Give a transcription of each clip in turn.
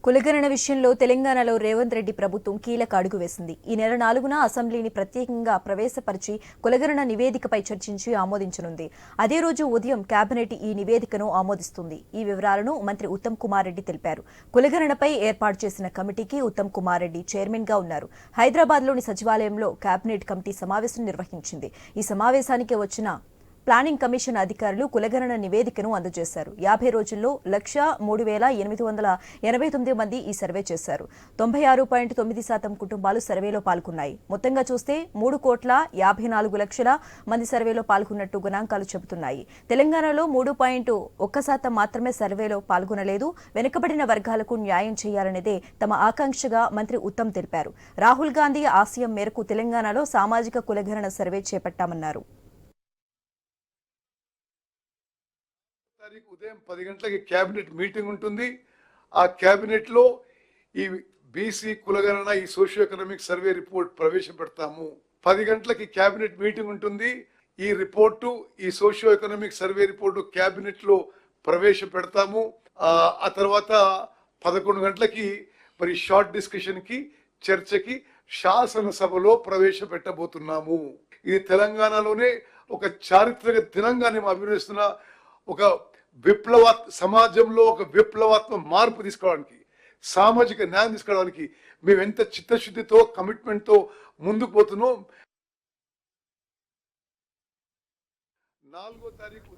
కులగణన విషయంలో తెలంగాణలో రేవంత్ రెడ్డి ప్రభుత్వం కీలక అడుగు వేసింది. ఈ నెల 4న అసెంబ్లీని ప్రత్యేకంగా ప్రవేశపరిచి కులగణన నివేదికపై చర్చించి ఆమోదించనుంది. అదే రోజు ఉదయం కేబినెట్ ఈ నివేదికను ఆమోదిస్తుంది. ఈ వివరాలను మంత్రి ఉత్తమ్ కుమార్ రెడ్డి తెలిపారు. కులగణనపై ఏర్పాటు చేసిన కమిటీకి ఉత్తమ్ కుమార్ రెడ్డి చైర్మన్ గా ఉన్నారు. హైదరాబాద్లోని సచివాలయంలో కేబినెట్ కమిటీ సమావేశం నిర్వహించింది. ఈ సమావేశానికి వచ్చిన ప్లానింగ్ కమిషన్ అధికారులు కులగణన నివేదికను అందజేశారు. 50 రోజుల్లో 1,03,889 మంది ఈ సర్వే చేశారు. 96.9% కుటుంబాలు సర్వేలో పాల్గొన్నాయి. మొత్తంగా చూస్తే 3,54,00,000 మంది సర్వేలో పాల్గొన్నట్టు గణాంకాలు చెబుతున్నాయి. తెలంగాణలో 3.1% మాత్రమే సర్వేలో పాల్గొనలేదు. వెనుకబడిన వర్గాలకు న్యాయం చేయాలనేదే తమ ఆకాంక్షగా మంత్రి ఉత్తమ్ తెలిపారు. రాహుల్ గాంధీ ఆశయం మేరకు తెలంగాణలో సామాజిక కులగణన సర్వే చేపట్టామన్నారు. ఉదయం 10 గంటలకి కేబినెట్ మీటింగ్ ఉంటుంది. ఆ కేబినెట్ లో ఈ బీసీ కులగణన ఈ సోషియో ఎకనామిక్ సర్వే రిపోర్ట్ ప్రవేశపెడతాము. 10 గంటలకి కేబినెట్ మీటింగ్ ఉంటుంది. ఈ రిపోర్టు ఈ socio economic survey report cabinet లో ప్రవేశపెడతాము. ఆ తర్వాత 11 గంటలకి మరి షార్ట్ డిస్కషన్ కి చర్చకి శాసనసభలో ప్రవేశపెట్టబోతున్నాము. ఇది తెలంగాణలోనే ఒక చారిత్రక దినంగా నేను అభివర్ణిస్తున్న ఒక సమాజంలో ఒక విప్లవాత్మక మార్పు తీసుకోవడానికి, సామాజిక న్యాయం తీసుకోవడానికి మేము ఎంత చిత్తశుద్ధితో కమిట్మెంట్తో ముందుకు పోతున్నాం. 4వ తారీఖు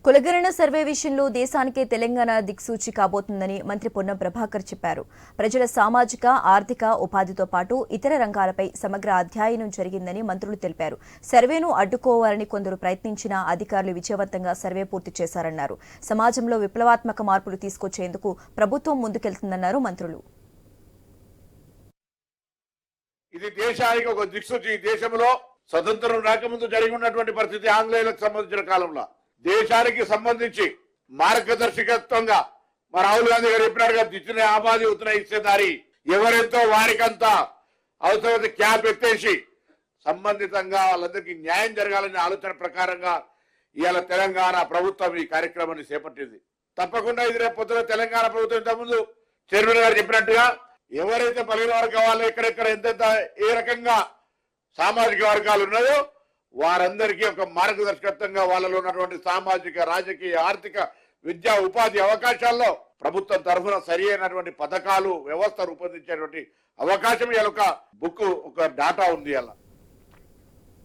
కులగణన సర్వే విషయంలో దేశానికే తెలంగాణ దిక్సూచి కాబోతుందని మంత్రి పొన్నం ప్రభాకర్ చెప్పారు. ప్రజల సామాజిక, ఆర్థిక, ఉపాధితో పాటు ఇతర రంగాలపై సమగ్ర అధ్యయనం జరిగిందని మంత్రులు తెలిపారు. సర్వేను అడ్డుకోవాలని కొందరు ప్రయత్నించినా అధికారులు విజయవంతంగా సర్వే పూర్తి చేశారన్నారు. సమాజంలో విప్లవాత్మక మార్పులు తీసుకొచ్చేందుకు ప్రభుత్వం ముందుకెళ్తుందన్నారు మంత్రులు. ఇది దేశానికి ఒక దిక్సూచి. దేశంలో స్వతంత్రం రాకముందు జరిగి ఉన్నటువంటి పరిస్థితి ఆంగ్లేయులకు సంబంధించిన కాలంలో దేశానికి సంబంధించి మార్గదర్శకత్వంగా మా రాహుల్ గాంధీ గారు చెప్పినట్టుగా దిచ్చిన ఆబాది ఉత్తర ఇచ్చేదారి ఎవరెంతో వారికంతా అవసరమైతే క్యాప్ ఎత్తేసి సంబంధితంగా వాళ్ళందరికీ న్యాయం జరగాలనే ఆలోచన ప్రకారంగా ఇవాళ తెలంగాణ ప్రభుత్వం ఈ కార్యక్రమాన్ని చేపట్టింది. తప్పకుండా ఇది రేపు పొద్దున తెలంగాణ ప్రభుత్వం ఇంతకుముందు చైర్మన్ గారు చెప్పినట్టుగా ఎవరైతే పలిగిన వర్గం వాళ్ళు ఎక్కడెక్కడ ఎంతెంత ఏ రకంగా సామాజిక వర్గాలు ఉన్నాయో వారందరికీ ఒక మార్గదర్శకత్వంగా వాళ్ళలో ఉన్నటువంటి సామాజిక, రాజకీయ, ఆర్థిక, విద్యా, ఉపాధి అవకాశాల్లో ప్రభుత్వం తరఫున సరి అయినటువంటి పథకాలు, వ్యవస్థ రూపొందించేటువంటి అవకాశం ఇలా ఒక బుక్, ఒక డాటా ఉంది అలా.